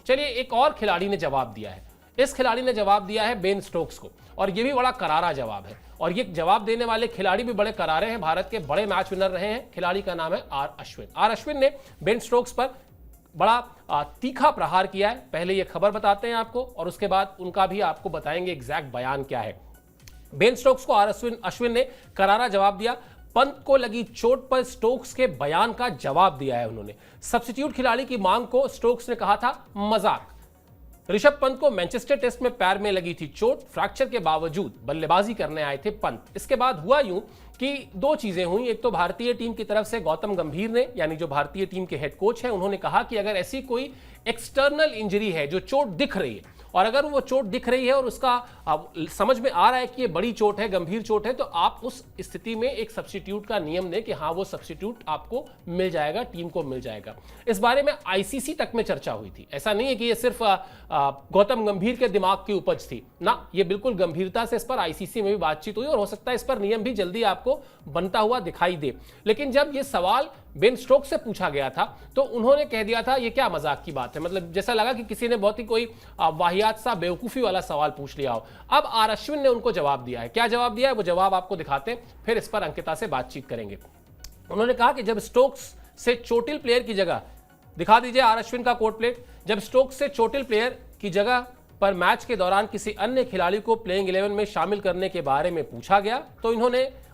चलिए, एक और खिलाड़ी ने जवाब दिया है। इस खिलाड़ी ने जवाब दिया है बेन स्टोक्स को, और ये भी बड़ा करारा जवाब है। और ये जवाब देने वाले खिलाड़ी भी बड़े करारे हैं, भारत के बड़े मैच विनर रहे हैं। खिलाड़ी का नाम है आर अश्विन। आर अश्विन ने बेन स्टोक्स पर बड़ा तीखा प्रहार किया है। पहले ये खबर बताते हैं आपको, और उसके बाद उनका भी आपको बताएंगे एग्जैक्ट बयान क्या है। बेन स्टोक्स को आर अश्विन ने करारा जवाब दिया। पंत को लगी चोट पर स्टोक्स के बयान का जवाब दिया है उन्होंने। सब्स्टिट्यूट खिलाड़ी की मांग को स्टोक्स ने कहा था मजाक। ऋषभ पंत को मैनचेस्टर टेस्ट में पैर में लगी थी चोट, फ्रैक्चर के बावजूद बल्लेबाजी करने आए थे पंत। इसके बाद हुआ यूं कि दो चीजें हुई। एक तो भारतीय टीम की तरफ से गौतम गंभीर ने, यानी जो भारतीय टीम के हेड कोच हैं, उन्होंने कहा कि अगर ऐसी कोई एक्सटर्नल इंजरी है जो चोट दिख रही है, और अगर वो चोट दिख रही है और उसका समझ में आ रहा है कि ये बड़ी चोट है, गंभीर चोट है, तो आप उस स्थिति में एक सब्स्टिट्यूट का नियम दें कि हाँ, वो सब्स्टिट्यूट आपको मिल जाएगा, टीम को मिल जाएगा। इस बारे में आईसीसी तक में चर्चा हुई थी। ऐसा नहीं है कि ये सिर्फ गौतम गंभीर के दिमाग की उपज थी ना, ये बिल्कुल गंभीरता से इस पर आईसीसी में भी बातचीत हुई, और हो सकता है इस पर नियम भी जल्दी आपको बनता हुआ दिखाई दे। लेकिन जब ये सवाल बेन स्टोक्स से पूछा गया था तो उन्होंने कह दिया था ये क्या मजाक की बात है। मतलब जैसा लगा कि किसी ने बहुत ही कोई वाहियात सा बेवकूफी वाला सवाल पूछ लिया हो। अब आर अश्विन ने उनको जवाब दिया है। क्या जवाब दिया है वो जवाब आपको दिखाते हैं, फिर इस पर अंकिता से बातचीत करेंगे। उन्होंने कहा कि जब स्टोक्स से चोटिल प्लेयर की जगह, दिखा दीजिए आर अश्विन का कोट प्लेट, जब स्टोक्स से चोटिल प्लेयर की जगह पर मैच के दौरान किसी अन्य खिलाड़ी को प्लेइंग 11 में शामिल करने के बारे में पूछा गया तो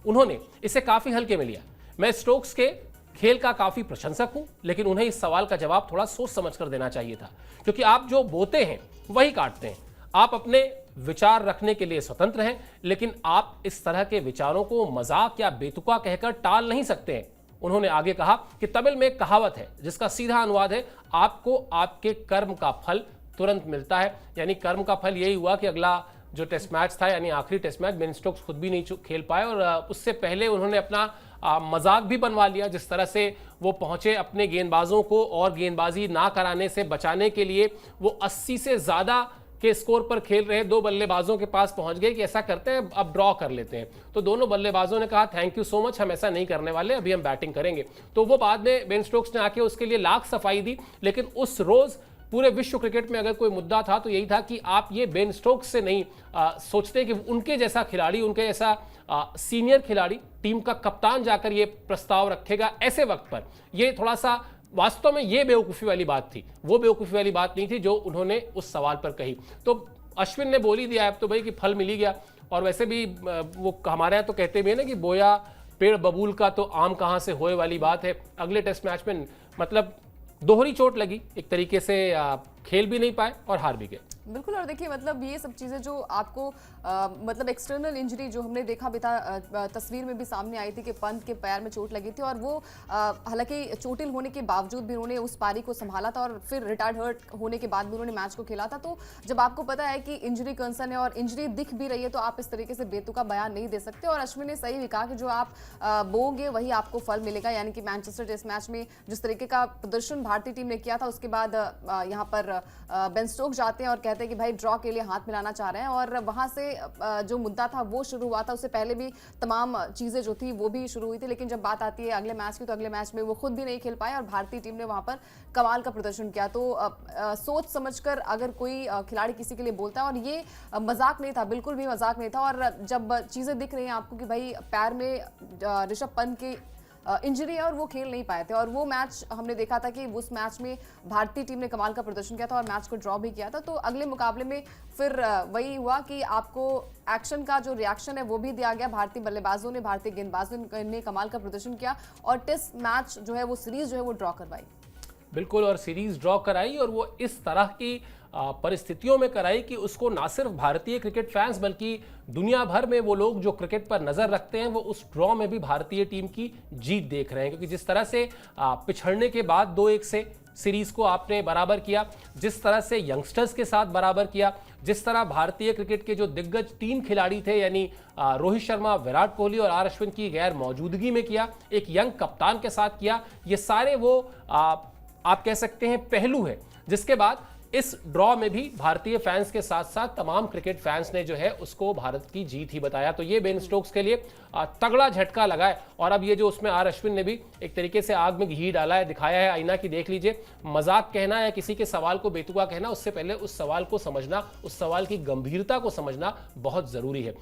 उन्होंने इसे काफी हल्के में लिया। मैं स्टोक्स के खेल का काफी प्रशंसक हूं, लेकिन उन्हें इस सवाल का जवाब थोड़ा सोच समझ कर देना चाहिए था, क्योंकि आप जो बोते हैं वही काटते हैं। आप अपने विचार रखने के लिए स्वतंत्र हैं, लेकिन आप इस तरह के विचारों को मजाक या बेतुका कहकर टाल नहीं सकते हैं। उन्होंने आगे कहा कि तमिल में एक कहावत है जिसका सीधा अनुवाद है, आपको आपके कर्म का फल तुरंत मिलता है। यानी कर्म का फल यही हुआ कि अगला जो टेस्ट मैच था, यानी आखिरी टेस्ट मैच, बेन स्टोक्स खुद भी नहीं खेल पाए, और उससे पहले उन्होंने अपना मजाक भी बनवा लिया। जिस तरह से वो पहुंचे अपने गेंदबाजों को और गेंदबाजी ना कराने से बचाने के लिए, वो 80 से ज्यादा के स्कोर पर खेल रहे दो बल्लेबाजों के पास पहुंच गए कि ऐसा करते हैं, अब ड्रॉ कर लेते हैं। तो दोनों बल्लेबाजों ने कहा थैंक यू सो मच, हम ऐसा नहीं करने वाले, अभी हम बैटिंग करेंगे। तो वो बाद में बेन स्टोक्स ने आके उसके लिए लाख सफाई दी। लेकिन उस रोज पूरे विश्व क्रिकेट में अगर कोई मुद्दा था तो यही था कि आप ये बेन स्टोक्स से नहीं सोचते कि उनके जैसा खिलाड़ी, उनके जैसा सीनियर खिलाड़ी, टीम का कप्तान जाकर ये प्रस्ताव रखेगा ऐसे वक्त पर। ये थोड़ा सा वास्तव में ये बेवकूफ़ी वाली बात थी, वो बेवकूफ़ी वाली बात नहीं थी जो उन्होंने उस सवाल पर कही। तो अश्विन ने बोल ही दिया अब तो भाई कि फल मिल ही गया। और वैसे भी वो हमारे यहाँ तो कहते भी है ना कि बोया पेड़ बबूल का तो आम कहाँ से होए वाली बात है। अगले टेस्ट मैच में मतलब दोहरी चोट लगी, एक तरीके से खेल भी नहीं पाए और हार भी गए। बिल्कुल। और देखिए मतलब ये सब चीज़ें जो आपको मतलब एक्सटर्नल इंजरी जो हमने देखा भी था, तस्वीर में भी सामने आई थी कि पंत के पैर में चोट लगी थी, और वो हालांकि चोटिल होने के बावजूद भी उन्होंने उस पारी को संभाला था, और फिर रिटायर्ड हर्ट होने के बाद भी उन्होंने मैच को खेला था। तो जब आपको पता है कि इंजरी कंसर्न है और इंजरी दिख भी रही है, तो आप इस तरीके से बेतुका बयान नहीं दे सकते। और अश्विन ने सही भी कहा कि जो आप बोगे वही आपको फल मिलेगा। यानी कि मैनचेस्टर टेस्ट मैच में जिस तरीके का प्रदर्शन भारतीय टीम ने किया था, उसके बाद यहाँ पर बेन स्टोक्स जाते हैं और कहते हैं कि भाई ड्रॉ के लिए हाथ मिलाना चाह रहे हैं, और वहां से जो मुद्दा था वो शुरू हुआ था। उससे पहले भी तमाम चीजें जो थी वो भी शुरू हुई थी। लेकिन जब बात आती है अगले मैच की, तो अगले मैच में वो खुद भी नहीं खेल पाए और भारतीय टीम ने वहां पर कमाल का प्रदर्शन किया। तो सोच समझकर अगर कोई खिलाड़ी किसी के लिए बोलता है, और ये मजाक नहीं था, बिल्कुल भी मजाक नहीं था। और जब चीजें दिख रही हैं आपको कि भाई पैर में ऋषभ पंत की इंजरी है और वो खेल नहीं पाए थे, और वो मैच हमने देखा था कि उस मैच में भारतीय टीम ने कमाल का प्रदर्शन किया था और मैच को ड्रॉ भी किया था। तो अगले मुकाबले में फिर वही हुआ कि आपको एक्शन का जो रिएक्शन है वो भी दिया गया। भारतीय बल्लेबाजों ने, भारतीय गेंदबाजों ने कमाल का प्रदर्शन किया, और टेस्ट मैच जो है वो सीरीज जो है वो ड्रॉ करवाई। बिल्कुल, और सीरीज ड्रॉ कराई, और वो इस तरह की परिस्थितियों में कराई कि उसको ना सिर्फ भारतीय क्रिकेट फैंस बल्कि दुनिया भर में वो लोग जो क्रिकेट पर नजर रखते हैं वो उस ड्रॉ में भी भारतीय टीम की जीत देख रहे हैं। क्योंकि जिस तरह से पिछड़ने के बाद 2-1 से सीरीज को आपने बराबर किया, जिस तरह से यंगस्टर्स के साथ बराबर किया, जिस तरह भारतीय क्रिकेट के जो दिग्गज 3 खिलाड़ी थे यानी रोहित शर्मा, विराट कोहली और आर अश्विन की गैर मौजूदगी में किया, एक यंग कप्तान के साथ किया, ये सारे वो आप कह सकते हैं पहलू है जिसके बाद इस ड्रॉ में भी भारतीय फैंस के साथ साथ तमाम क्रिकेट फैंस ने जो है उसको भारत की जीत ही बताया। तो ये बेन स्टोक्स के लिए तगड़ा झटका लगा है। और अब ये जो उसमें आर अश्विन ने भी एक तरीके से आग में घी डाला है, दिखाया है आईना की, देख लीजिए, मजाक कहना या किसी के सवाल को बेतुका कहना, उससे पहले उस सवाल को समझना, उस सवाल की गंभीरता को समझना बहुत जरूरी है।